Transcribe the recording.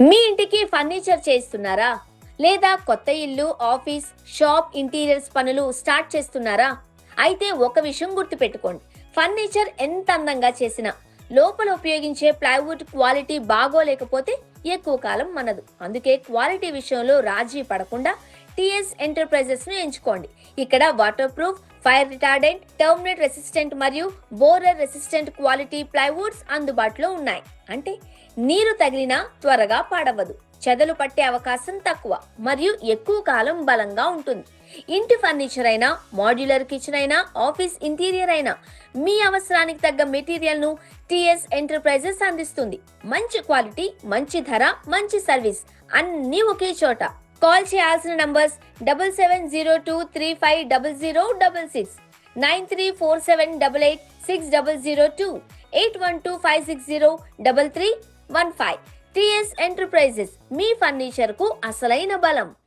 మీ ఇంటికి ఫర్నిచర్ చేస్తున్నారా? లేదా కొత్త ఇల్లు, ఆఫీస్, షాప్ ఇంటీరియర్స్ పనులు స్టార్ట్ చేస్తున్నారా? అయితే ఒక విషయం గుర్తుపెట్టుకోండి. ఫర్నిచర్ ఎంత అందంగా చేసినా లోపల ఉపయోగించే ప్లైవుడ్ క్వాలిటీ బాగోలేకపోతే ఎక్కువ కాలం మనదు. అందుకే క్వాలిటీ విషయంలో రాజీ పడకుండా టిఎస్ ఎంటర్ప్రైజెస్ ను ఎంచుకోండి. ఇక్కడ water proof, fire retardant, terminate resistant మరియు బోరర్ రెసిస్టెంట్ క్వాలిటీ ప్లైవుడ్స్ అందుబాటులో ఉన్నాయి. అంటే నీరు తగిలినా త్వరగా పాడవదు, చెదలు పట్టే అవకాశం తక్కువ మరియు ఎక్కువ కాలం బలంగా ఉంటుంది. ఇంటి ఫర్నిచర్ అయినా, మాడ్యులర్ కిచెన్ అయినా, ఆఫీస్ ఇంటీరియర్ అయినా మీ అవసరానికి తగ్గ మెటీరియల్ ను టిఎస్ ఎంటర్ప్రైజెస్ అందిస్తుంది. మంచి క్వాలిటీ, మంచి ధర, మంచి సర్వీస్ అన్నీ ఒకే చోట. కాల్ చేయాల్సిన నంబర్స్ 7702350066, 9347886002, 8125603315. టిఎస్ ఎంటర్ప్రైజెస్ మీ ఫర్నిచర్ కు అసలైన బలం.